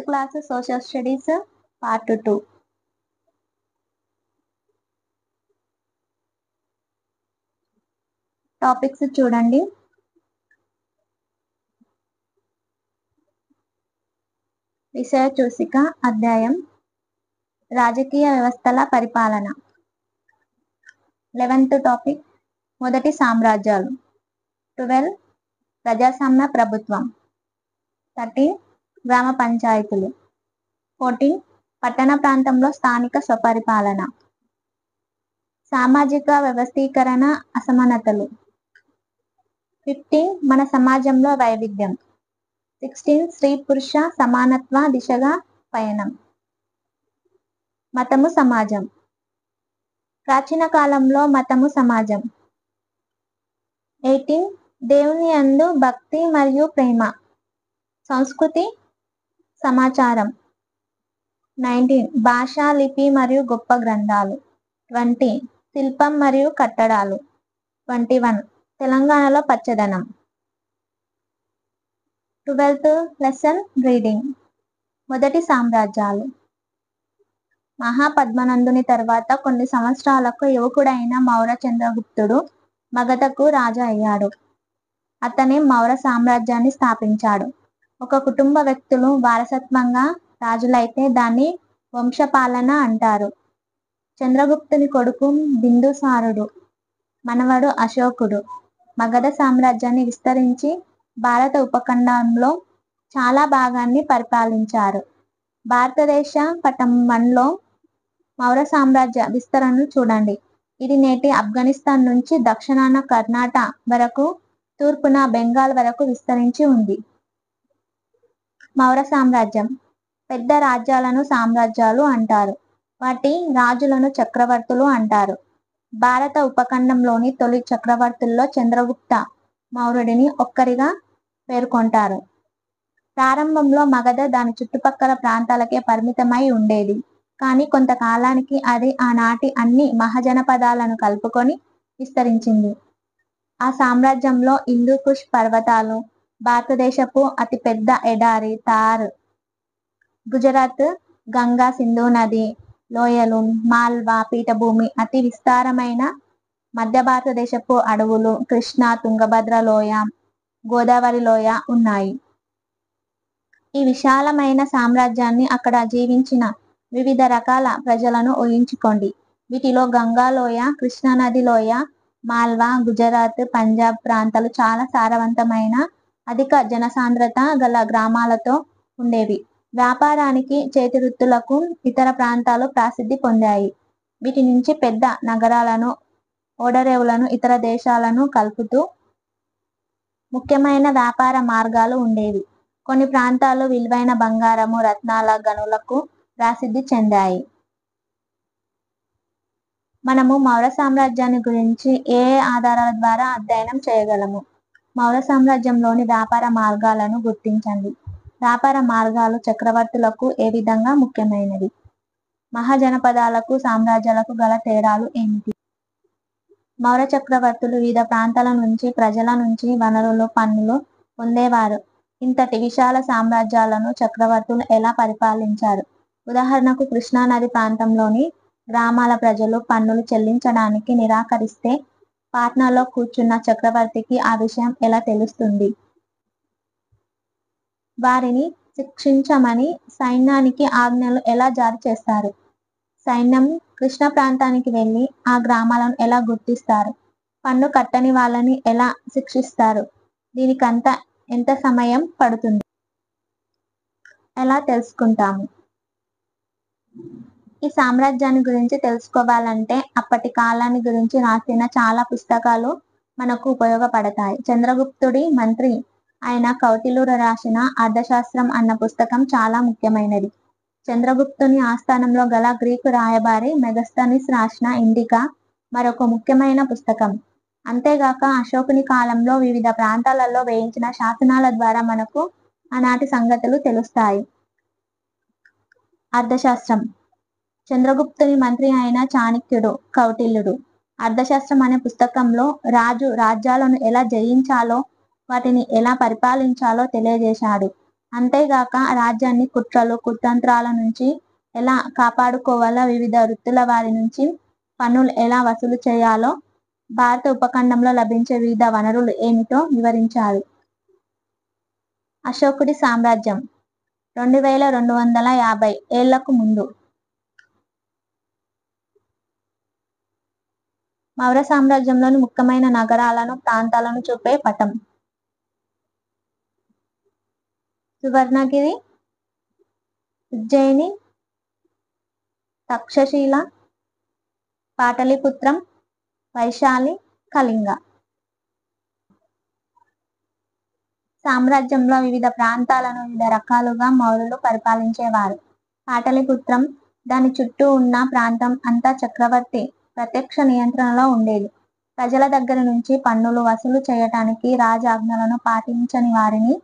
Class social studies part 2. Topics చూడండి. విషయ సూచిక అధ్యాయం రాజకీయ వ్యవస్థల పరిపాలన. 11th టాపిక్ మొదటి సామ్రాజ్యాలు. 12 ప్రజాస్వామ్య ప్రభుత్వం. 13 గ్రామ పంచాయతీలు. 14 పట్టణ ప్రాంతంలో స్థానిక స్వపరిపాలన. సామాజిక వ్యవస్థీకరణ అసమానతలు. 15 మన సమాజంలో వైవిధ్యం. 16 స్త్రీ పురుష సమానత్వ దిశగా పయనం. మతము సమాజం. ప్రాచీన కాలంలో మతము సమాజం. 18 దేవుని యందు భక్తి మరియు ప్రేమ. సంస్కృతి సమాచారం. 19 భాష లిపి మరియు గొప్ప గ్రంథాలు. 20 శిల్పం మరియు కట్టడాలు. 21 తెలంగాణలో పచ్చదనం. 12th lesson reading. మొదటి సామ్రాజ్యాలు. మహాపద్మనందుని తర్వాత కొన్ని సంవత్సరాలకు యువకుడైన మౌర్య చంద్రగుప్తుడు మగధకు రాజు అయ్యాడు. అతనే మౌర్య సామ్రాజ్యాన్ని స్థాపించాడు. ఒక కుటుంబ వ్యక్తులు వారసత్వంగా రాజులైతే దాన్ని వంశపాలన అంటారు. చంద్రగుప్తుని కొడుకు బిందుసారుడు మనవడు అశోకుడు మగధ సామ్రాజ్యాన్ని విస్తరించి భారత ఉపఖండంలో చాలా భాగాన్ని పరిపాలించారు. భారతదేశ పటం 1లో మౌర్య సామ్రాజ్య విస్తరణను చూడండి. ఇది నేటి ఆఫ్ఘనిస్తాన్ నుంచి దక్షిణాన కర్ణాటక వరకు, తూర్పున బెంగాల్ వరకు విస్తరించి ఉంది. మౌర్య సామ్రాజ్యం. పెద్ద రాజ్యాలను సామ్రాజ్యాలు అంటారు. వాటి రాజులను చక్రవర్తులు అంటారు. భారత ఉపఖండంలోని తొలి చక్రవర్తుల్లో చంద్రగుప్త మౌర్యుడిని ఒక్కరిగా పేర్కొంటారు. ప్రారంభంలో మగధ దాని చుట్టుపక్కల ప్రాంతాలకే పరిమితమై ఉండేది. కానీ కొంతకాలానికి అది ఆనాటి అన్ని మహాజనపదాలను కలుపుకొని విస్తరించింది. ఆ సామ్రాజ్యంలో హిందూకుష్ పర్వతాలు, భారతదేశపు అతిపెద్ద ఎడారి థార్, గుజరాత్ గంగా సింధు నది లోయలు, మాల్వా పీఠభూమి, అతి విస్తారమైన మధ్య భారతదేశపు అడవులు, కృష్ణా తుంగభద్ర లోయ, గోదావరి లోయ ఉన్నాయి. ఈ విశాలమైన సామ్రాజ్యాన్ని, అక్కడ జీవించిన వివిధ రకాల ప్రజలను ఊహించుకోండి. వీటిలో గంగా లోయ, కృష్ణానది లోయ, మాల్వా, గుజరాత్, పంజాబ్ ప్రాంతాలు చాలా సారవంతమైన అధిక జనసాంద్రత గల గ్రామాలతో ఉండేవి. వ్యాపారానికి, చేతివృత్తులకు ఇతర ప్రాంతాలు ప్రసిద్ధి పొందాయి. వీటి నుంచి పెద్ద నగరాలను, ఓడరేవులను, ఇతర దేశాలను కలుపుతూ ముఖ్యమైన వ్యాపార మార్గాలు ఉండేవి. కొన్ని ప్రాంతాలు విలువైన బంగారము, రత్నాల గనులకు ప్రసిద్ధి చెందాయి. మనము మౌర్య సామ్రాజ్యాన్ని గురించి ఏ ఆధారాల ద్వారా అధ్యయనం చేయగలము? మౌర్య సామ్రాజ్యంలోని వ్యాపార మార్గాలను గుర్తించండి. వ్యాపార మార్గాలు చక్రవర్తులకు ఏ విధంగా ముఖ్యమైనవి? మహాజనపదాలకు, సామ్రాజ్యాలకు గల తేడాలు ఏమిటి? మౌర్య చక్రవర్తులు వివిధ ప్రాంతాల నుంచి, ప్రజల నుంచి వనరులు, పన్నులు పొందేవారు. ఇంతటి విశాల సామ్రాజ్యాలను చక్రవర్తులు ఎలా పరిపాలించారు? ఉదాహరణకు కృష్ణానది ప్రాంతంలోని గ్రామాల ప్రజలు పన్నులు చెల్లించడానికి నిరాకరిస్తే పాట్నాలో కూర్చున్న చక్రవర్తికి ఆ విషయం ఎలా తెలుస్తుంది? వారిని శిక్షించమని సైన్యానికి ఆజ్ఞలు ఎలా జారీ చేస్తారు? సైన్యం కృష్ణ ప్రాంతానికి వెళ్ళి ఆ గ్రామాలను ఎలా గుర్తిస్తారు? పన్ను కట్టని వాళ్ళని ఎలా శిక్షిస్తారు? దీనికంతా ఎంత సమయం పడుతుంది? ఎలా తెలుసుకుంటాము? ఈ సామ్రాజ్యాన్ని గురించి తెలుసుకోవాలంటే అప్పటి కాలాన్ని గురించి రాసిన చాలా పుస్తకాలు మనకు ఉపయోగపడతాయి. చంద్రగుప్తుడి మంత్రి అయిన కౌటిల్యుడు రాసిన అర్థశాస్త్రం అన్న పుస్తకం చాలా ముఖ్యమైనది. చంద్రగుప్తుని ఆస్థానంలో గల గ్రీకు రాయబారి మెగస్తనీస్ రాసిన ఇండికా మరొక ముఖ్యమైన పుస్తకం. అంతేగాక అశోకుని కాలంలో వివిధ ప్రాంతాలలో వేయించిన శాసనాల ద్వారా మనకు ఆనాటి సంగతులు తెలుస్తాయి. అర్థశాస్త్రం. చంద్రగుప్తుని మంత్రి అయిన చాణక్యుడు కౌటిల్యుడు అర్థశాస్త్రం అనే పుస్తకంలో రాజు రాజ్యాలను ఎలా జయించాలో, వాటిని ఎలా పరిపాలించాలో తెలియజేశాడు. అంతేగాక రాజ్యాన్ని కుట్రలు కుతంత్రాల నుంచి ఎలా కాపాడుకోవాలో, వివిధ వృత్తుల వారి నుంచి పన్నులు ఎలా వసూలు చేయాలో, భారత ఉపఖండంలో లభించే వివిధ వనరులు ఏమిటో వివరించారు. అశోకుడి సామ్రాజ్యం 2250 ఏళ్లకు ముందు. మౌర్య సామ్రాజ్యంలోని ముఖ్యమైన నగరాలను, ప్రాంతాలను చూపే పటం. సువర్ణగిరి, ఉజ్జయిని, తక్షశిల, పాటలీపుత్రం, వైశాలి, కళింగ. సామ్రాజ్యంలో వివిధ ప్రాంతాలను వివిధ రకాలుగా మౌర్యులు పరిపాలించేవారు. పాటలీపుత్రం, దాని చుట్టూ ఉన్న ప్రాంతం అంతా చక్రవర్తి ప్రత్యక్ష నియంత్రణలో ఉండేది. ప్రజల దగ్గర నుంచి పన్నులు వసూలు చేయటానికి, రాజాజ్ఞలను పాటించని వారిని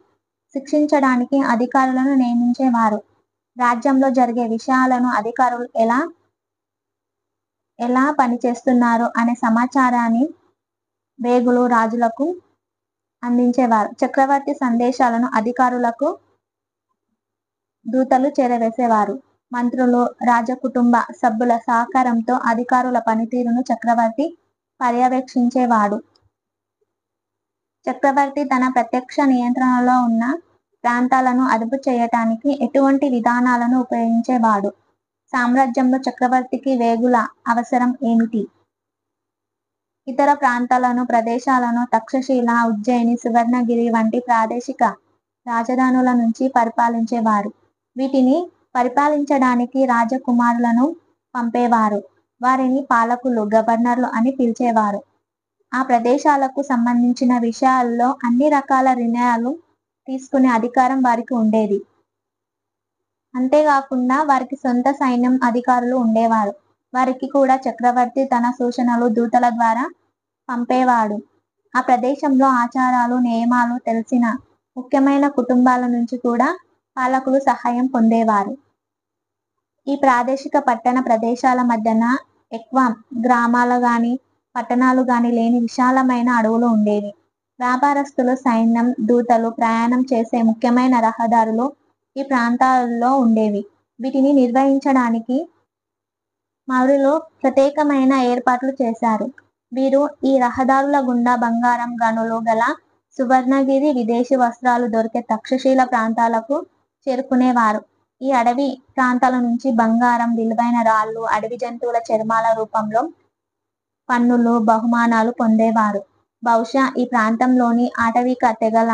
శిక్షించడానికి అధికారులను నియమించేవారు. రాజ్యంలో జరిగే విషయాలను అధికారులు ఎలా పనిచేస్తున్నారు అనే సమాచారాన్ని వేగులు రాజులకు అందించేవారు. చక్రవర్తి సందేశాలను అధికారులకు దూతలు చేరవేసేవారు. మంత్రులు, రాజకుటుంబ సభ్యుల సహకారంతో అధికారుల పనితీరును చక్రవర్తి పర్యవేక్షించేవాడు. చక్రవర్తి తన ప్రత్యక్ష నియంత్రణలో ఉన్న ప్రాంతాలను అదుపు చేయటానికి ఎటువంటి విధానాలను ఉపయోగించేవాడు? సామ్రాజ్యంలో చక్రవర్తికి వేగుల అవసరం ఏమిటి? ఇతర ప్రాంతాలను, ప్రదేశాలను తక్షశిల, ఉజ్జయిని, సువర్ణగిరి వంటి ప్రాదేశిక రాజధానుల నుంచి పరిపాలించేవారు. వీటిని పరిపాలించడానికి రాజకుమారులను పంపేవారు. వారిని పాలకులు, గవర్నర్లు అని పిలిచేవారు. ఆ ప్రదేశాలకు సంబంధించిన విషయాల్లో అన్ని రకాల నిర్ణయాలు తీసుకునే అధికారం వారికి ఉండేది. అంతేకాకుండా వారికి సొంత సైన్యం, అధికారులు ఉండేవారు. వారికి కూడా చక్రవర్తి తన సూచనలు దూతల ద్వారా పంపేవాడు. ఆ ప్రదేశంలో ఆచారాలు, నియమాలు తెలిసిన ముఖ్యమైన కుటుంబాల నుంచి కూడా పాలకులు సహాయం పొందేవారు. ఈ ప్రాదేశిక పట్టణ ప్రదేశాల మధ్యన ఎక్కువ గ్రామాలు గాని, పట్టణాలు గాని లేని విశాలమైన అడవులు ఉండేవి. వ్యాపారస్తులు, సైన్యం, దూతలు ప్రయాణం చేసే ముఖ్యమైన రహదారులు ఈ ప్రాంతాల్లో ఉండేవి. వీటిని నిర్వహించడానికి మౌర్యులు ప్రత్యేకమైన ఏర్పాట్లు చేశారు. వీరు ఈ రహదారుల గుండా బంగారం గనులు గల సువర్ణగిరి, విదేశీ వస్త్రాలు దొరికే తక్షశిల ప్రాంతాలకు చేరుకునేవారు. ఈ అడవి ప్రాంతాల నుంచి బంగారం, విలువైన రాళ్ళు, అడవి జంతువుల చర్మాల రూపంలో పన్నులు, బహుమానాలు పొందేవారు. బహుశా ఈ ప్రాంతంలోని ఆటవిక తెగల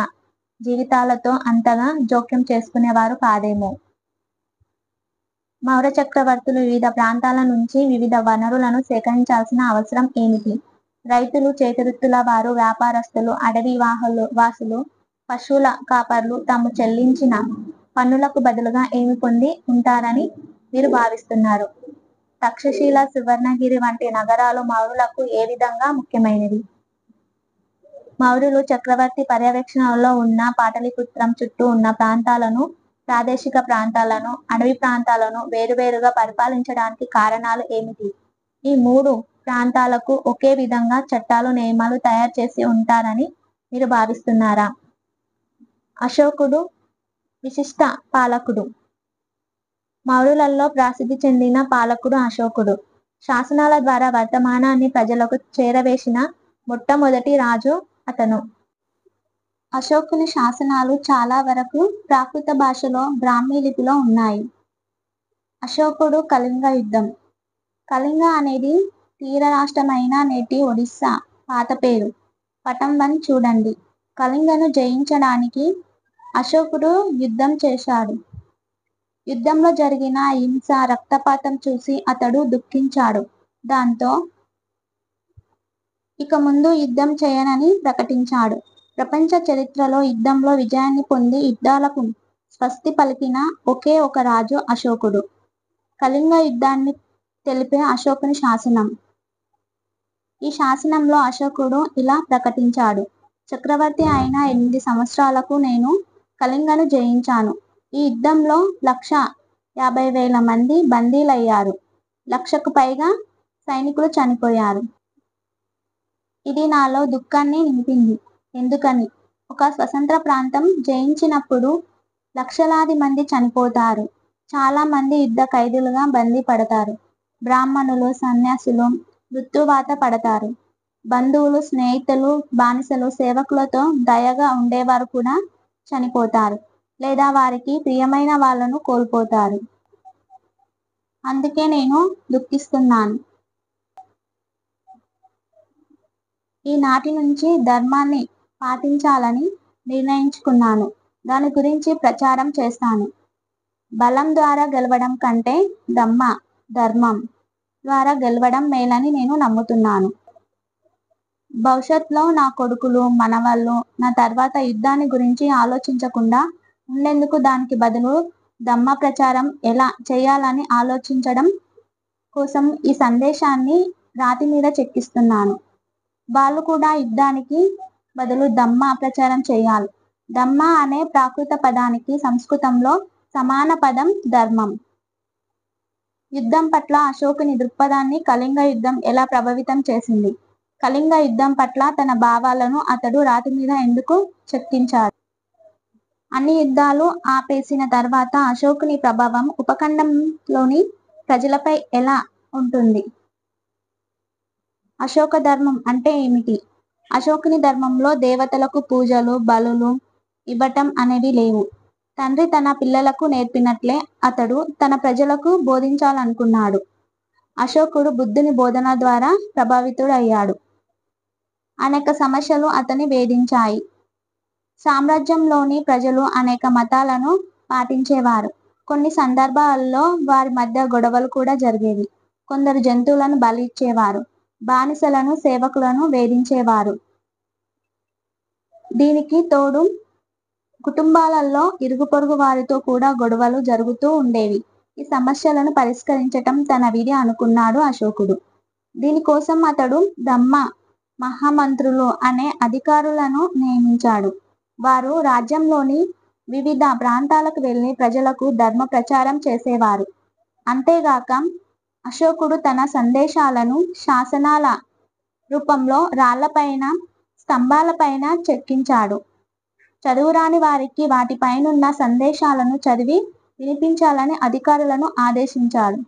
జీవితాలతో అంతగా జోక్యం చేసుకునేవారు కాదేమో. మౌర్య చక్రవర్తులు వివిధ ప్రాంతాల నుంచి వివిధ వనరులను సేకరించాల్సిన అవసరం ఏమిటి? రైతులు, చేతివృత్తుల వారు, వ్యాపారస్తులు, అడవి వాసులు, పశువుల కాపర్లు తాము చెల్లించిన పన్నులకు బదులుగా ఏమి పొంది ఉంటారని మీరు భావిస్తున్నారు? తక్షశిల, సువర్ణగిరి వంటి నగరాలు మౌర్యులకు ఏ విధంగా ముఖ్యమైనవి? మౌర్యులు చక్రవర్తి పర్యవేక్షణలో ఉన్న పాటలీపుత్రం చుట్టూ ఉన్న ప్రాంతాలను, ప్రాదేశిక ప్రాంతాలను, అడవి ప్రాంతాలను వేరువేరుగా పరిపాలించడానికి కారణాలు ఏమిటి? ఈ మూడు ప్రాంతాలకు ఒకే విధంగా చట్టాలు, నియమాలు తయారు చేసి ఉంటారని మీరు భావిస్తున్నారా? అశోకుడు విశిష్ట పాలకుడు. మౌర్యులలో ప్రసిద్ధి చెందిన పాలకుడు అశోకుడు. శాసనాల ద్వారా వర్తమానాన్ని ప్రజలకు చేరవేసిన మొట్టమొదటి రాజు అతను. అశోకుని శాసనాలు చాలా వరకు ప్రాకృత భాషలో, బ్రాహ్మీ లిపిలో ఉన్నాయి. అశోకుడు కళింగ యుద్ధం. కళింగ అనేది తీర రాష్ట్రమైన నేటి ఒడిస్సా పాత పేరు. పటం 1 చూడండి. కళింగను జయించడానికి అశోకుడు యుద్ధం చేశాడు. యుద్ధంలో జరిగిన హింస, రక్తపాతం చూసి అతడు దుఃఖించాడు. దాంతో ఇక ముందు యుద్ధం చేయనని ప్రకటించాడు. ప్రపంచ చరిత్రలో యుద్ధంలో విజయాన్ని పొంది యుద్ధాలకు స్వస్తి పలికిన ఒకే ఒక రాజు అశోకుడు. కళింగ యుద్ధాన్ని తెలిపే అశోకుని శాసనం. ఈ శాసనంలో అశోకుడు ఇలా ప్రకటించాడు: చక్రవర్తి అయిన 8 సంవత్సరాలకు నేను కళింగను జయించాను. ఈ యుద్ధంలో 1,50,000 మంది బందీలయ్యారు. 1,00,000కు పైగా సైనికులు చనిపోయారు. ఇది నాలో దుఃఖాన్ని నింపింది. ఎందుకని? ఒక స్వతంత్ర ప్రాంతం జయించినప్పుడు లక్షలాది మంది చనిపోతారు. చాలా మంది యుద్ధ ఖైదీలుగా బందీ పడతారు. బ్రాహ్మణులు, సన్యాసులు మృత్యువాత పడతారు. బంధువులు, స్నేహితులు, బానిసలు, సేవకులతో దయగా ఉండేవారు కూడా చనిపోతారు లేదా వారికి ప్రియమైన వాళ్ళను కోల్పోతారు. అందుకే నేను దుఃఖిస్తున్నాను. ఈనాటి నుంచి ధర్మాన్ని పాటించాలని నిర్ణయించుకున్నాను. దాని గురించి ప్రచారం చేస్తాను. బలం ద్వారా గెలవడం కంటే ధర్మం ద్వారా గెలవడం మేలని నేను నమ్ముతున్నాను. భవిష్యత్తులో నా కొడుకులు, మనవళ్ళు నా తర్వాత యుద్ధాన్ని గురించి ఆలోచించకుండా ఉండేందుకు దానికి బదులు ధమ్మ ప్రచారం ఎలా చేయాలని ఆలోచించడం కోసం ఈ సందేశాన్ని రాతి మీద చెక్కిస్తున్నాను. వాళ్ళు కూడా యుద్ధానికి బదులు ధమ్మ ప్రచారం చేయాలి. ధమ్మ అనే ప్రాకృత పదానికి సంస్కృతంలో సమాన పదం ధర్మం. యుద్ధం పట్ల అశోకుని దృక్పథాన్ని కళింగ యుద్ధం ఎలా ప్రభావితం చేసింది? కళింగ యుద్ధం పట్ల తన భావాలను అతడు రాతి మీద ఎందుకు చెక్కించాడు? అన్ని యుద్ధాలు ఆపేసిన తర్వాత అశోకుని ప్రభావం ఉపఖండంలోని ప్రజలపై ఎలా ఉంటుంది? అశోక ధర్మం అంటే ఏమిటి? అశోకుని ధర్మంలో దేవతలకు పూజలు, బలులు ఇవ్వటం అనేవి లేవు. తండ్రి తన పిల్లలకు నేర్పినట్లే అతడు తన ప్రజలకు బోధించాలనుకున్నాడు. అశోకుడు బుద్ధుని బోధన ద్వారా ప్రభావితుడయ్యాడు. అనేక సమస్యలు అతన్ని వేధించాయి. సామ్రాజ్యంలోని ప్రజలు అనేక మతాలను పాటించేవారు. కొన్ని సందర్భాల్లో వారి మధ్య గొడవలు కూడా జరిగేవి. కొందరు జంతువులను బలి ఇచ్చేవారు. బానిసలను, సేవకులను వేధించేవారు. దీనికి తోడు కుటుంబాలలో ఇరుగు పొరుగు వారితో కూడా గొడవలు జరుగుతూ ఉండేవి. ఈ సమస్యలను పరిష్కరించటం తన విధి అనుకున్నాడు అశోకుడు. దీనికోసం అతడు ధమ్మ మహామంత్రులు అనే అధికారులను నియమించాడు. వారు రాజ్యంలోని వివిధ ప్రాంతాలకు వెళ్లి ప్రజలకు ధర్మ ప్రచారం చేసేవారు. అంతేగాక అశోకుడు తన సందేశాలను శాసనాల రూపంలో రాళ్లపైన, స్తంభాలపైన చెక్కించాడు. చదువురాని వారికి వాటిపైనున్న సందేశాలను చదివి వినిపించాలని అధికారులను ఆదేశించాడు.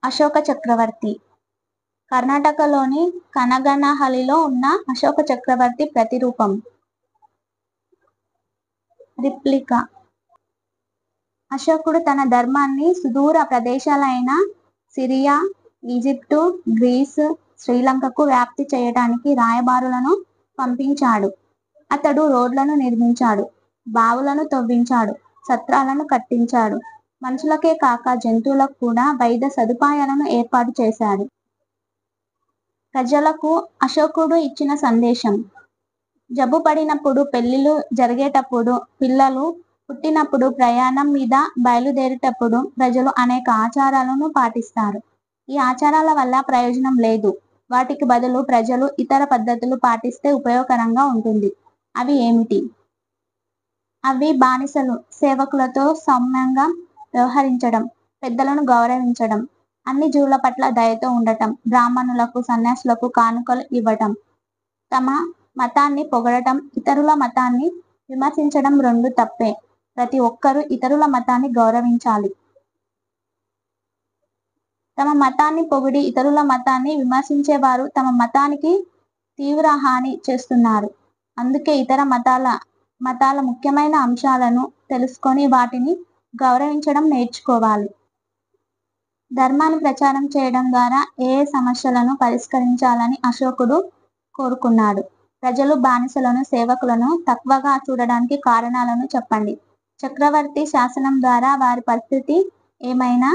అశోక చక్రవర్తి. కర్ణాటకలోని కనగనహల్లిలో ఉన్న అశోక చక్రవర్తి ప్రతిరూపం. రిప్లికా. అశోకుడు తన ధర్మాన్ని సుదూర ప్రదేశాలైన సిరియా, ఈజిప్టు, గ్రీస్, శ్రీలంకకు వ్యాప్తి చేయడానికి రాయబారులను పంపించాడు. అతడు రోడ్లను నిర్మించాడు, బావులను తవ్వించాడు, సత్రాలను కట్టించాడు. మనుషులకే కాక జంతువులకు కూడా వైద్య సదుపాయాలను ఏర్పాటు చేశాడు. ప్రజలకు అశోకుడు ఇచ్చిన సందేశం. జబ్బు పడినప్పుడు, పెళ్లిళ్లు జరిగేటప్పుడు, పిల్లలు పుట్టినప్పుడు, ప్రయాణం మీద బయలుదేరేటప్పుడు ప్రజలు అనేక ఆచారాలను పాటిస్తారు. ఈ ఆచారాల వల్ల ప్రయోజనం లేదు. వాటికి బదులు ప్రజలు ఇతర పద్ధతులు పాటిస్తే ఉపయోగకరంగా ఉంటుంది. అవి ఏమిటి? అవి బానిసలు, సేవకులతో సౌమ్యంగా వ్యవహరించడం, పెద్దలను గౌరవించడం, అన్ని జీవుల పట్ల దయతో ఉండటం, బ్రాహ్మణులకు, సన్యాసులకు కానుకలు ఇవ్వటం, తమ మతాన్ని పొగడటం, ఇతరుల మతాన్ని విమర్శించడం రెండు తప్పే. ప్రతి ఒక్కరూ ఇతరుల మతాన్ని గౌరవించాలి. తమ మతాన్ని పొగిడి ఇతరుల మతాన్ని విమర్శించేవారు తమ మతానికి తీవ్ర హాని చేస్తున్నారు. అందుకే ఇతర మతాల ముఖ్యమైన అంశాలను తెలుసుకొని వాటిని గౌరవించడం నేర్చుకోవాలి. ధర్మాన్ని ప్రచారం చేయడం ద్వారా ఏ సమస్యలను పరిష్కరించాలని అశోకుడు కోరుకున్నాడు? ప్రజలు బానిసలను, సేవకులను తక్కువగా చూడడానికి కారణాలను చెప్పండి. చక్రవర్తి శాసనం ద్వారా వారి పరిస్థితి ఏమైనా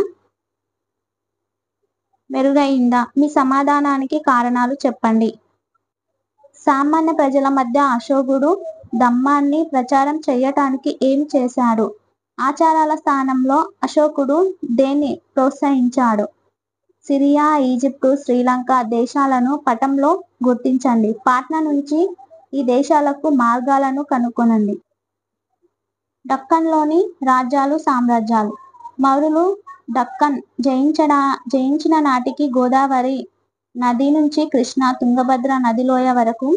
మెరుగైందా? మీ సమాధానానికి కారణాలు చెప్పండి. సామాన్య ప్రజల మధ్య అశోకుడు ధమ్మాన్ని ప్రచారం చేయటానికి ఏం చేశాడు? ఆచారాల స్థానంలో అశోకుడు దేన్ని ప్రోత్సహించాడు? సిరియా, ఈజిప్టు, శ్రీలంక దేశాలను పటంలో గుర్తించండి. పాట్నా నుంచి ఈ దేశాలకు మార్గాలను కనుగొనండి. దక్కన్లోని రాజ్యాలు, సామ్రాజ్యాలు. మౌర్యులు దక్కన్ జయించిన నాటికి గోదావరి నది నుంచి కృష్ణా, తుంగభద్ర నదిలోయ వరకు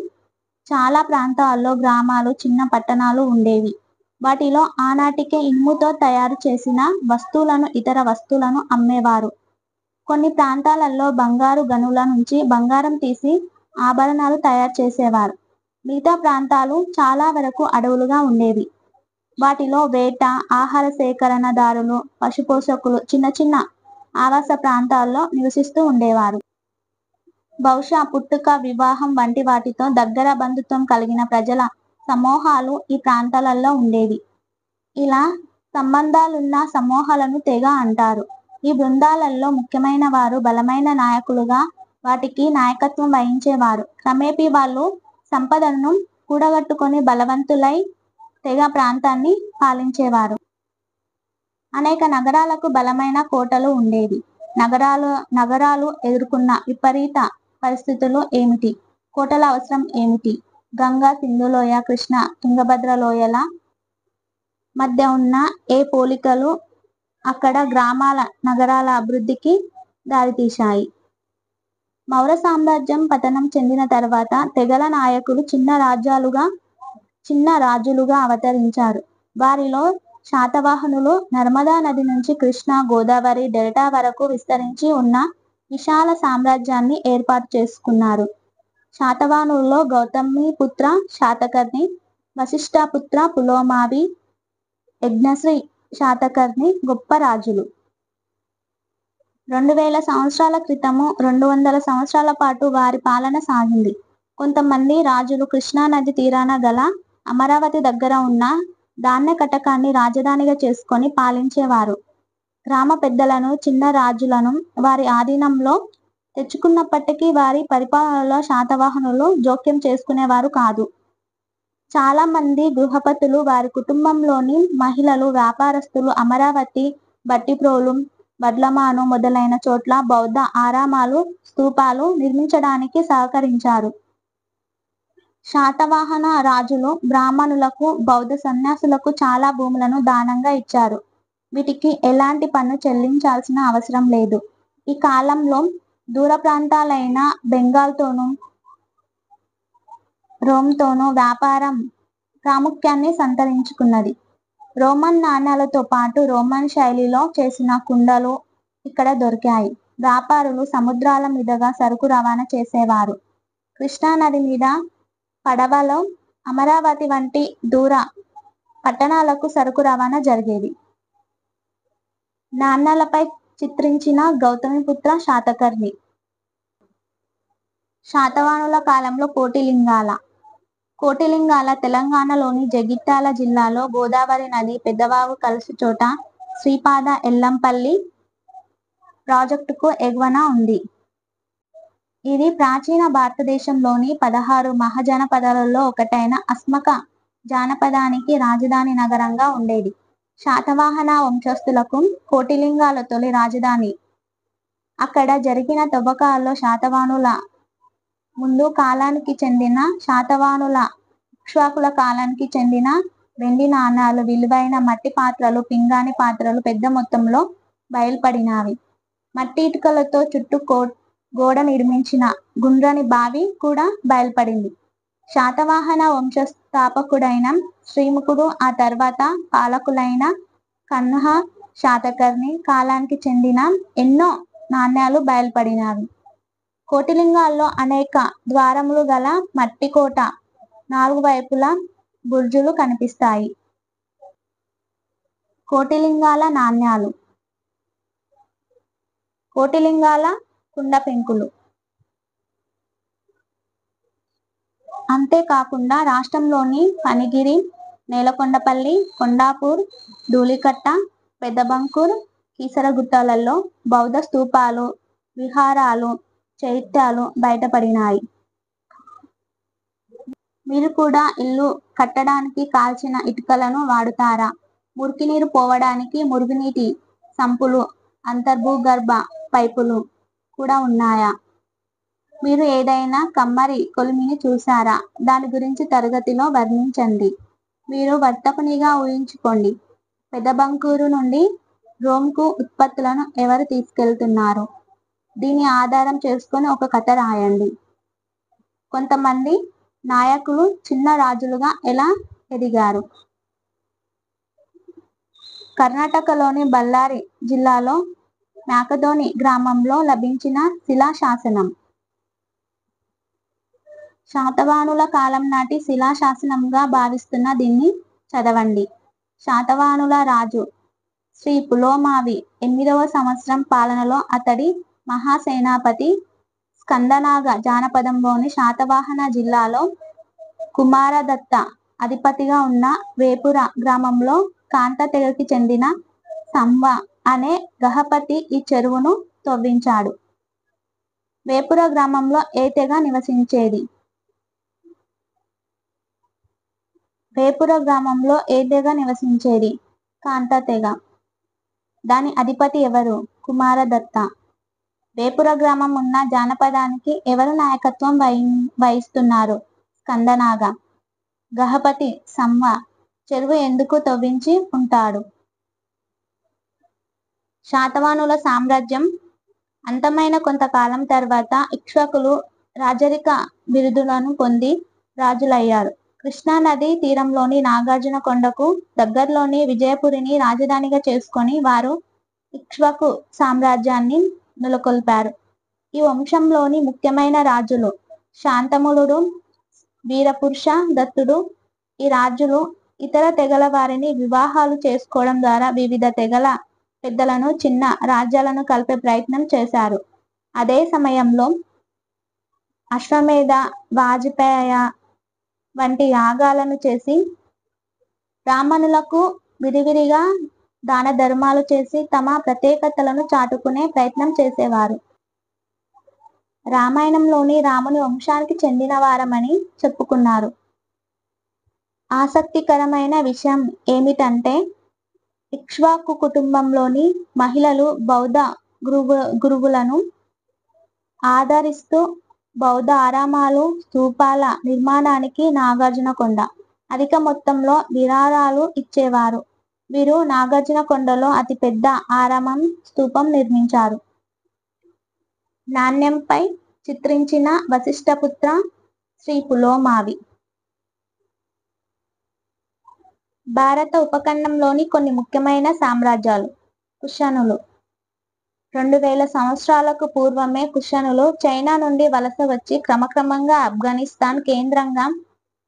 చాలా ప్రాంతాల్లో గ్రామాలు, చిన్న పట్టణాలు ఉండేవి. వాటిలో ఆనాటికే ఇనుముతో తయారు చేసిన వస్తువులను ఇతర వస్తువులను అమ్మేవారు. కొన్ని ప్రాంతాలలో బంగారు గనుల నుంచి బంగారం తీసి ఆభరణాలు తయారు చేసేవారు. మిగతా ప్రాంతాలు చాలా వరకు అడవులుగా ఉండేవి. వాటిలో వేట, ఆహార సేకరణదారులు, పశుపోషకులు చిన్న చిన్న ఆవాస ప్రాంతాల్లో నివసిస్తూ ఉండేవారు. బహుశా పుట్టుక, వివాహం వంటి వాటితో దగ్గర బంధుత్వం కలిగిన ప్రజల సమూహాలు ఈ ప్రాంతాలలో ఉండేవి. ఇలా సంబంధాలున్న సమూహాలను తెగ అంటారు. ఈ బృందాలలో ముఖ్యమైన వారు బలమైన నాయకులుగా వాటికి నాయకత్వం వహించేవారు. క్రమేపీ వాళ్ళు సంపదను కూడగట్టుకొని బలవంతులై తెగ ప్రాంతాన్ని పాలించేవారు. అనేక నగరాలకు బలమైన కోటలు ఉండేవి. నగరాలు ఎదుర్కొన్న విపరీత పరిస్థితులు ఏమిటి? కోటల అవసరం ఏమిటి? గంగా, సింధు లోయ, కృష్ణ, తుంగభద్ర లోయల మధ్య ఉన్న ఏ పోలికలు అక్కడ గ్రామాల, నగరాల అభివృద్ధికి దారితీశాయి? మౌర్య సామ్రాజ్యం పతనం చెందిన తర్వాత తెగల నాయకులు చిన్న రాజులుగా అవతరించారు. వారిలో శాతవాహనులు నర్మదా నది నుంచి కృష్ణా, గోదావరి డెల్టా వరకు విస్తరించి ఉన్న విశాల సామ్రాజ్యాన్ని ఏర్పాటు చేసుకున్నారు. శాతవాహనులలో గౌతమిపుత్ర శాతకర్ణి, వశిష్ఠపుత్ర పులోమావి, యజ్ఞశ్రీ శాతకర్ణి గొప్ప రాజులు. 2000 సంవత్సరాల క్రితము 200 సంవత్సరాల పాటు వారి పాలన సాగింది. కొంతమంది రాజులు కృష్ణానది తీరాన గల అమరావతి దగ్గర ఉన్న ధాన్య కటకాన్ని రాజధానిగా చేసుకొని పాలించేవారు. గ్రామ పెద్దలను, చిన్న రాజులను వారి ఆధీనంలో తెచ్చుకున్నప్పటికీ వారి పరిపాలనలో శాతవాహనులు జోక్యం చేసుకునేవారు కాదు. చాలా మంది గృహపతులు, వారి కుటుంబంలోని మహిళలు, వ్యాపారస్తులు అమరావతి, భట్టిప్రోలు, వడ్లమాను మొదలైన చోట్ల బౌద్ధ ఆరామాలు, స్తూపాలు నిర్మించడానికి సహకరించారు. శాతవాహన రాజులు బ్రాహ్మణులకు, బౌద్ధ సన్యాసులకు చాలా భూములను దానంగా ఇచ్చారు. వీటికి ఎలాంటి పన్ను చెల్లించాల్సిన అవసరం లేదు. ఈ కాలంలో దూర ప్రాంతాలైన బెంగాల్తోనూ, రోమ్తోనూ వ్యాపారం ప్రాముఖ్యాన్ని సంతరించుకున్నది. రోమన్ నాణ్యాలతో పాటు రోమన్ శైలిలో చేసిన కుండలు ఇక్కడ దొరికాయి. వ్యాపారులు సముద్రాల మీదుగా సరుకు రవాణా చేసేవారు. కృష్ణానది మీద పడవలో అమరావతి వంటి దూర పట్టణాలకు సరుకు రవాణా జరిగేది. నాణ్యాలపై చిత్రించిన గౌతమిపుత్ర శాతకర్ణి. శాతవాహనుల కాలంలో కోటిలింగాల తెలంగాణలోని జగిత్యాల జిల్లాలో గోదావరి నది పెద్దవాగు కలుసు చోట శ్రీపాద ఎల్లంపల్లి ప్రాజెక్టుకు ఎగువన ఉంది. ఇది ప్రాచీన భారతదేశంలోని 16 మహాజనపదాలలో ఒకటైన అస్మక జానపదానికి రాజధాని నగరంగా ఉండేది. శాతవాహన వంశస్థులకు కోటిలింగాల తొలి రాజధాని. అక్కడ జరిగిన తవ్వకాల్లో శాతవాహనుల ముందు కాలానికి చెందిన, శాతవాహనుల ఇక్ష్వాకుల కాలానికి చెందిన వెండి నాణాలు, విలువైన మట్టి పాత్రలు, పింగాణి పాత్రలు పెద్ద మొత్తంలో బయల్పడినవి. మట్టి ఇటుకలతో చుట్టూ గోడ నిర్మించిన గుండ్రని బావి కూడా బయల్పడింది. శాతవాహన వంశస్థాపకుడైన శ్రీముఖుడు, ఆ తర్వాత పాలకులైన కన్హ, శాతకర్ణి కాలానికి చెందిన ఎన్నో నాణ్యాలు బయల్పడినవి. కోటిలింగాల్లో అనేక ద్వారములు గల మట్టి కోట, 4 వైపులా బుర్జులు కనిపిస్తాయి. కోటిలింగాల నాణ్యాలు. కోటిలింగాల కుండ పెంకులు. అంతేకాకుండా రాష్ట్రంలోని ఫణిగిరి, నేలకొండపల్లి, కొండాపూర్, ధూళికట్ట, పెద్దబంకూర్, కీసరగుట్టలలో బౌద్ధ స్తూపాలు, విహారాలు, చైత్యాలు బయటపడినాయి. మీరు కూడా ఇల్లు కట్టడానికి కాల్చిన ఇటుకలను వాడుతారా? మురికి నీరు పోవడానికి మురుగునీటి సంపులు, అంతర్భూగర్భ పైపులు కూడా ఉన్నాయా? మీరు ఏదైనా కమ్మరి కొలిమిని చూశారా? దాని గురించి తరగతిలో వర్ణించండి. మీరు వర్తకునిగా ఊహించుకోండి. పెదబంకూరు నుండి రోమ్కు ఉత్పత్తులను ఎవరు తీసుకెళ్తున్నారు? దీన్ని ఆధారం చేసుకొని ఒక కథ రాయండి. కొంతమంది నాయకులు చిన్న రాజులుగా ఎలా ఎదిగారు? కర్ణాటకలోని బళ్ళారి జిల్లాలో మేకదోని గ్రామంలో లభించిన శిలాశాసనం. శాతవాహనుల కాలం నాటి శిలాశాసనంగా భావిస్తున్న దీన్ని చదవండి. శాతవాహనుల రాజు శ్రీ పులోమావి 8వ సంవత్సరం పాలనలో అతడి మహాసేనాపతి స్కందనాగ జానపదంలోని శాతవాహన జిల్లాలో కుమారదత్త అధిపతిగా ఉన్న వేపుర గ్రామంలో కాంత తెగకి చెందిన సంవ అనే గహపతి ఈ చెరువును తవ్వించాడు. వేపుర గ్రామంలో ఏ తెగ నివసించేది? వేపుర గ్రామంలో ఏ తెగ నివసించేది? కాంత తెగ. దాని అధిపతి ఎవరు? కుమారదత్త. వేపుర గ్రామం ఉన్న జానపదానికి ఎవరు నాయకత్వం వహిస్తున్నారు? స్కందనాగ. గహపతి సంవ చెరువు ఎందుకు తవ్వించి ఉంటాడు? శాతవాహనుల సామ్రాజ్యం అంతమైన కొంతకాలం తర్వాత ఇక్ష్వాకులు రాజరిక బిరుదులను పొంది రాజులయ్యారు. కృష్ణానది తీరంలోని నాగార్జున కొండకు దగ్గరలోని విజయపురిని రాజధానిగా చేసుకొని వారు ఇక్ష్వాకు సామ్రాజ్యాన్ని నెలకొల్పారు. ఈ వంశంలోని ముఖ్యమైన రాజులు శాంతములుడు, వీరపురుష దత్తుడు. ఈ రాజులు ఇతర తెగల వారిని వివాహాలు చేసుకోవడం ద్వారా వివిధ తెగల పెద్దలను చిన్న రాజ్యాలను కలిపే ప్రయత్నం చేశారు. అదే సమయంలో అశ్వమేధ, వాజపేయ వంటి యాగాలను చేసి బ్రాహ్మణులకు విరివిరిగా దాన ధర్మాలు చేసి తమ ప్రత్యేకతలను చాటుకునే ప్రయత్నం చేసేవారు. రామాయణంలోని రాముని వంశానికి చెందిన వారమని చెప్పుకున్నారు. ఆసక్తికరమైన విషయం ఏమిటంటే ఇక్ష్వాకు కుటుంబంలోని మహిళలు బౌద్ధ గురువులను ఆదరిస్తూ బౌద్ధ ఆరామాలు, స్తూపాల నిర్మాణానికి నాగార్జునకొండ అధిక మొత్తంలో విరాళాలు ఇచ్చేవారు. వీరు నాగార్జునకొండలో అతిపెద్ద ఆరామం, స్తూపం నిర్మించారు. నాణ్యంపై చిత్రించిన వశిష్ఠపుత్ర శ్రీ పులోమావి. భారత ఉపఖండంలోని కొన్ని ముఖ్యమైన సామ్రాజ్యాలు. కుషానులు. 2000 సంవత్సరాలకు పూర్వమే కుషానులు చైనా నుండి వలస వచ్చి క్రమక్రమంగా ఆఫ్ఘనిస్తాన్ కేంద్రంగా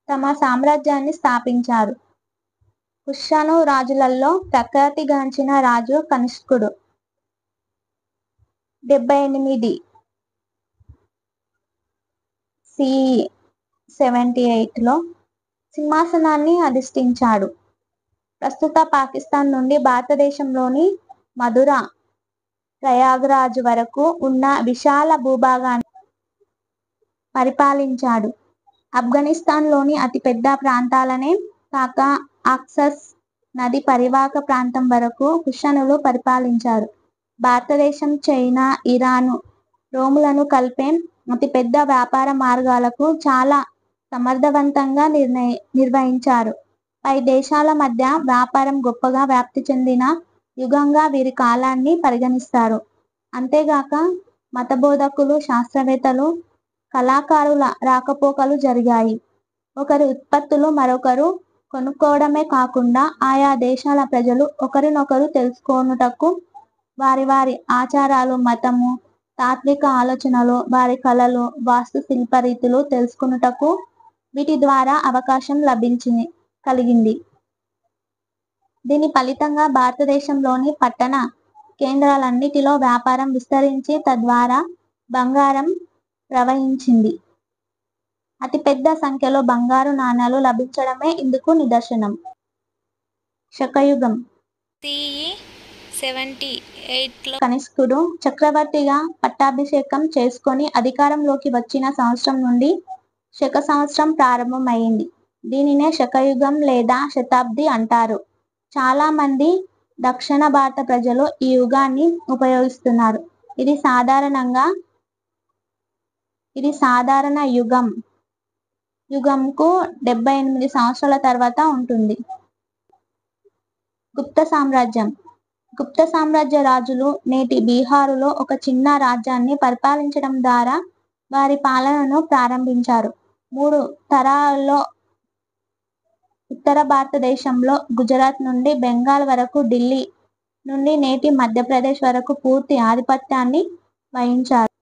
తమ సామ్రాజ్యాన్ని స్థాపించారు. కుషాను రాజులలో ప్రఖ్యాతిగాంచిన రాజు కనిష్కుడు 78 CE 78లో సింహాసనాన్ని అధిష్ఠించాడు. ప్రస్తుత పాకిస్తాన్ నుండి భారతదేశంలోని మధుర, ప్రయాగ్రాజ్ వరకు ఉన్న విశాల భూభాగాన్ని పరిపాలించాడు. ఆఫ్ఘనిస్తాన్లోని అతిపెద్ద ప్రాంతాలనే కాక ఆక్సస్ నది పరివాహక ప్రాంతం వరకు కుషానులు పరిపాలించారు. భారతదేశం, చైనా, ఇరాను, రోములను కలిపే అతిపెద్ద వ్యాపార మార్గాలకు చాలా సమర్థవంతంగా నిర్వహించారు. పై దేశాల మధ్య వ్యాపారం గొప్పగా వ్యాప్తి చెందిన యుగంగా వీరి కాలాన్ని పరిగణిస్తారు. అంతేగాక మతబోధకులు, శాస్త్రవేత్తలు, కళాకారుల రాకపోకలు జరిగాయి. ఒకరి ఉత్పత్తులు మరొకరు కొనుక్కోవడమే కాకుండా ఆయా దేశాల ప్రజలు ఒకరినొకరు తెలుసుకొనుటకు వారి వారి ఆచారాలు, మతము, తాత్విక ఆలోచనలు, వారి కళలు, వాస్తు శిల్పరీతులు తెలుసుకొనుటకు వీటి ద్వారా అవకాశం కలిగింది. దీని ఫలితంగా భారతదేశంలోని పట్టణ కేంద్రాలన్నిటిలో వ్యాపారం విస్తరించి తద్వారా బంగారం ప్రవహించింది. అతిపెద్ద సంఖ్యలో బంగారు నాణేలు లభించడమే ఇందుకు నిదర్శనం. శకయుగం. CE 78లో కనిష్కుడు చక్రవర్తిగా పట్టాభిషేకం చేసుకొని అధికారంలోకి వచ్చిన సంవత్సరం నుండి శక సంవత్సరం ప్రారంభమైంది. దీనినే శకయుగం లేదా శతాబ్ది అంటారు. చాలా మంది దక్షిణ భారత ప్రజలు ఈ యుగాన్ని ఉపయోగిస్తున్నారు. ఇది సాధారణ యుగంకు 78 సంవత్సరాల తర్వాత ఉంటుంది. గుప్త సామ్రాజ్యం. గుప్త సామ్రాజ్య రాజులు నేటి బీహారులో ఒక చిన్న రాజ్యాన్ని పరిపాలించడం ద్వారా వారి పాలనను ప్రారంభించారు. 3 తరాలలో ఉత్తర భారతదేశంలో గుజరాత్ నుండి బెంగాల్ వరకు, ఢిల్లీ నుండి నేటి మధ్యప్రదేశ్ వరకు పూర్తి ఆధిపత్యాన్ని వహించారు.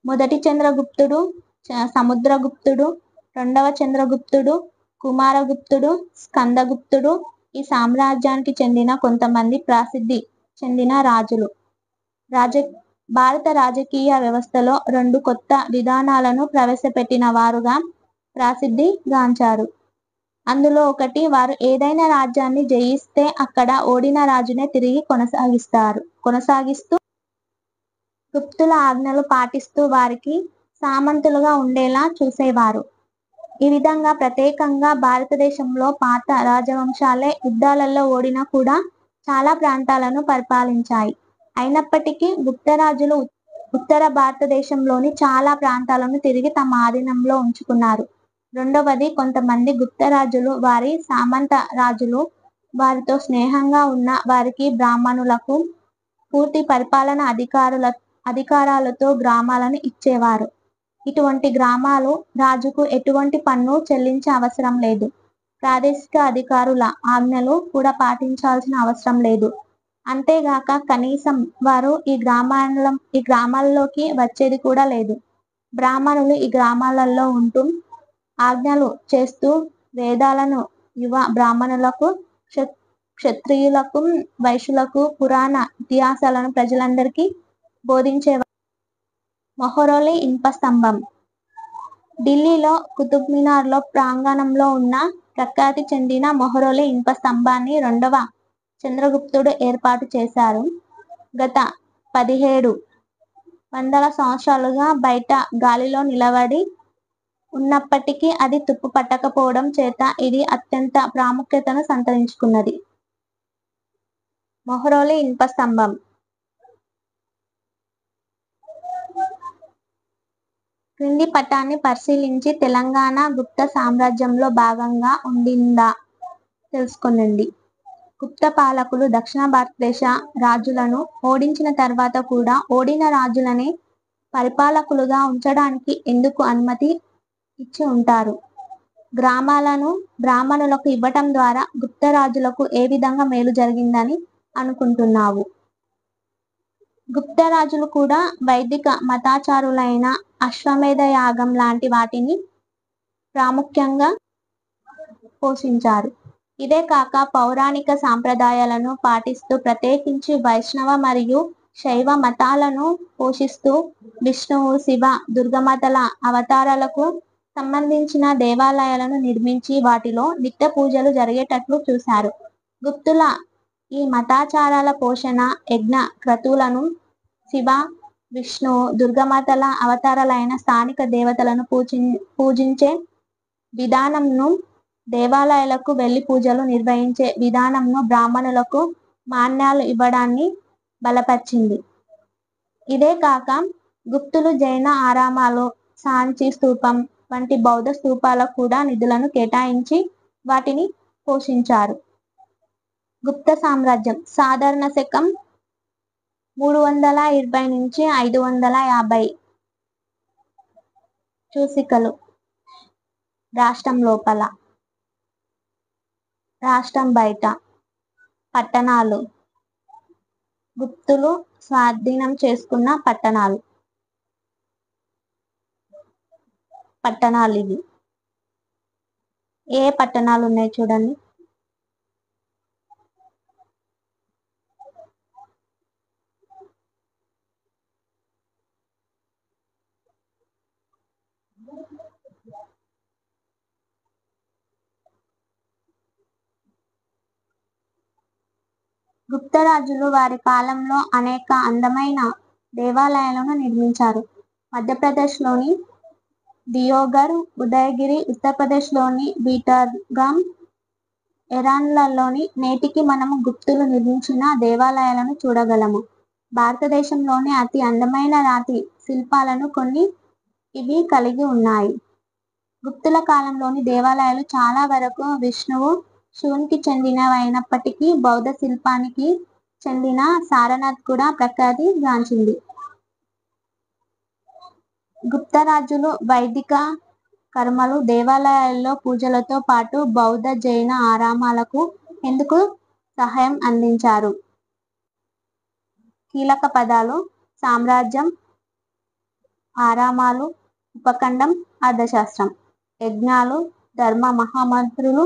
మొదటి చంద్రగుప్తుడు, సముద్రగుప్తుడు, రెండవ చంద్రగుప్తుడు, కుమారగుప్తుడు, స్కందగుప్తుడు ఈ సామ్రాజ్యానికి చెందిన కొంతమంది ప్రసిద్ధి చెందిన రాజులు. భారత రాజకీయ వ్యవస్థలో 2 కొత్త విధానాలను ప్రవేశపెట్టిన వారుగా ప్రసిద్ధి గాంచారు. అందులో ఒకటి, వారు ఏదైనా రాజ్యాన్ని జయిస్తే అక్కడ ఓడిన రాజునే తిరిగి కొనసాగిస్తూ గుప్తుల ఆజ్ఞలు పాటిస్తూ వారికి సామంతులుగా ఉండేలా చూసేవారు. ఈ విధంగా ప్రత్యేకంగా భారతదేశంలో పాత రాజవంశాలే యుద్ధాలలో ఓడినా కూడా చాలా ప్రాంతాలను పరిపాలించాయి. అయినప్పటికీ గుప్తరాజులు ఉత్తర భారతదేశంలోని చాలా ప్రాంతాలను తిరిగి తమ ఆధీనంలో ఉంచుకున్నారు. రెండవది, కొంతమంది గుప్తరాజులు వారి సామంత రాజులు వారితో స్నేహంగా ఉన్న వారికి బ్రాహ్మణులకు పూర్తి పరిపాలన అధికారాలతో గ్రామాలను ఇచ్చేవారు. ఇటువంటి గ్రామాలు రాజుకు ఎటువంటి పన్ను చెల్లించే అవసరం లేదు. ప్రాదేశిక అధికారుల ఆజ్ఞలు కూడా పాటించాల్సిన అవసరం లేదు. అంతేగాక కనీసం వారు ఈ గ్రామాల్లోకి వచ్చేది కూడా లేదు. బ్రాహ్మణులు ఈ గ్రామాలలో ఉంటూ ఆజ్ఞలు చేస్తూ వేదాలను యువ బ్రాహ్మణులకు, క్షత్రియులకు, వైశ్యులకు పురాణ ఇతిహాసాలను ప్రజలందరికీ బోధించేవారు. మొహరోలి ఇనుప స్తంభం. ఢిల్లీలో కుతుబ్ మినార్లో ప్రాంగణంలో ఉన్న ప్రఖ్యాతి చెందిన మొహరోలి ఇనుప స్తంభాన్ని 2వ చంద్రగుప్తుడు ఏర్పాటు చేశారు. గత 1700 సంవత్సరాలుగా బయట గాలిలో నిలబడి ఉన్నప్పటికీ అది తుప్పు పట్టకపోవడం చేత ఇది అత్యంత ప్రాముఖ్యతను సంతరించుకున్నది. మొహరోలి ఇనుప స్తంభం క్రింది పటాన్ని పరిశీలించి తెలంగాణ గుప్త సామ్రాజ్యంలో భాగంగా ఉండిందా తెలుసుకొనండి. గుప్త పాలకులు దక్షిణ భారతదేశ రాజులను ఓడించిన తర్వాత కూడా ఓడిన రాజులనే పరిపాలకులుగా ఉంచడానికి ఎందుకు అనుమతి ఇచ్చి ఉంటారు? గ్రామాలను బ్రాహ్మణులకు ఇవ్వటం ద్వారా గుప్త రాజులకు ఏ విధంగా మేలు జరిగిందని అనుకుంటున్నావు? గుప్త రాజులు కూడా వైదిక మతాచారులైన అశ్వమేధ యాగం లాంటి వాటిని ప్రాముఖ్యంగా పోషించారు. ఇదే కాక పౌరాణిక సాంప్రదాయాలను పాటిస్తూ ప్రత్యేకించి వైష్ణవ మరియు శైవ మతాలను పోషిస్తూ విష్ణువు, శివ, దుర్గమాతల అవతారాలకు సంబంధించిన దేవాలయాలను నిర్మించి వాటిలో నిత్య పూజలు జరిగేటట్లు చూశారు. గుప్తుల ఈ మతాచారాల పోషణ యజ్ఞ క్రతువులను, శివ, విష్ణు, దుర్గమాతల అవతారాలైన స్థానిక దేవతలను పూజించే విధానంను, దేవాలయాలకు వెళ్లి పూజలు నిర్వహించే విధానంను, బ్రాహ్మణులకు మాన్యాలు ఇవ్వడాన్ని బలపరిచింది. ఇదే కాక గుప్తులు జైన ఆరామాలు, సాంచి స్తూపం వంటి బౌద్ధ స్తూపాలకు కూడా నిధులను కేటాయించి వాటిని పోషించారు. గుప్త సామ్రాజ్యం సాధారణ శకం 320 నుంచి 550 చూసికలు. రాష్ట్రం లోపల, రాష్ట్రం బయట పట్టణాలు. గుప్తులు స్వాధీనం చేసుకున్న పట్టణాలు ఇవి. ఏ పట్టణాలు ఉన్నాయి చూడండి. గుప్తరాజులు వారి కాలంలో అనేక అందమైన దేవాలయాలను నిర్మించారు. మధ్యప్రదేశ్లోని దియోఘర్, ఉదయగిరి, ఉత్తరప్రదేశ్లోని బీటర్గాం, ఎరాన్లలోని నేటికి మనము గుప్తులు నిర్మించిన దేవాలయాలను చూడగలము. భారతదేశంలోని అతి అందమైన రాతి శిల్పాలను కొన్ని ఇవి కలిగి ఉన్నాయి. గుప్తుల కాలంలోని దేవాలయాలు చాలా వరకు విష్ణువు, శివునికి చెందినవైనప్పటికీ బౌద్ధ శిల్పానికి చెందిన సారనాథ్ కూడా ప్రఖ్యాతి గాంచింది. గుప్తరాజులు వైదిక కర్మలు దేవాలయాల్లో పూజలతో పాటు బౌద్ధ జైన ఆరామాలకు ఎందుకు సహాయం అందించారు? కీలక పదాలు సామ్రాజ్యం, ఆరామాలు, ఉపఖండం, అర్థశాస్త్రం. యజ్ఞాలు, ధర్మ మహామంత్రులు,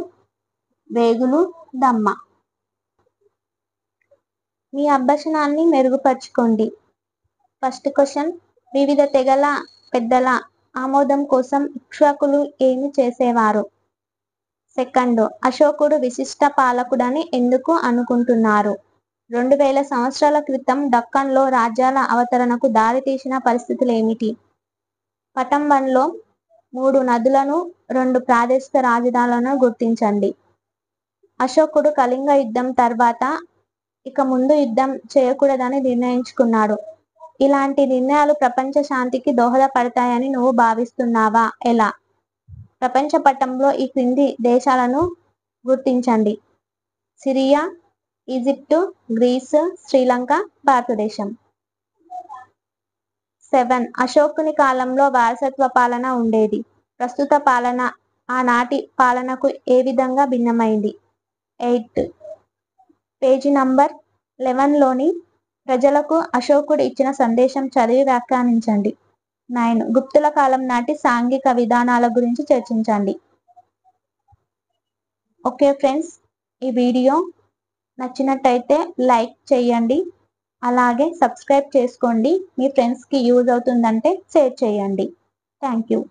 వేగులు, దమ్మ. మీ అభ్యసనాన్ని మెరుగుపరచుకోండి. ఫస్ట్ క్వశ్చన్, వివిధ తెగల పెద్దల ఆమోదం కోసం ఇక్ష్వాకులు ఏమి చేసేవారు? సెకండ్, అశోకుడు విశిష్ట పాలకుడని ఎందుకు అనుకుంటున్నారు? 2000 సంవత్సరాల క్రితం దక్కన్లో రాజ్యాల అవతరణకు దారితీసిన పరిస్థితులు ఏమిటి? పటం 1లో 3 నదులను 2 ప్రాదేశిక రాజధానులను గుర్తించండి. అశోకుడు కళింగ యుద్ధం తర్వాత ఇక ముందు యుద్ధం చేయకూడదని నిర్ణయించుకున్నాడు. ఇలాంటి నిర్ణయాలు ప్రపంచ శాంతికి దోహదపడతాయని నువ్వు భావిస్తున్నావా? ఎలా? ప్రపంచ పటంలో ఈ క్రింది దేశాలను గుర్తించండి. సిరియా, ఈజిప్టు, గ్రీసు, శ్రీలంక, భారతదేశం. 7. అశోకుని కాలంలో వారసత్వ పాలన ఉండేది. ప్రస్తుత పాలన ఆనాటి పాలనకు ఏ విధంగా భిన్నమైంది? 8. పేజీ నంబర్ 11లోని ప్రజలకు అశోకుడు ఇచ్చిన సందేశం చదివి వ్యాఖ్యానించండి. 9. గుప్తుల కాలం నాటి సాంఘిక విధానాల గురించి చర్చించండి. ఓకే ఫ్రెండ్స్, ఈ వీడియో నచ్చినట్టయితే లైక్ చేయండి, అలాగే సబ్స్క్రైబ్ చేసుకోండి. మీ ఫ్రెండ్స్కి యూజ్ అవుతుందంటే షేర్ చేయండి. Thank you.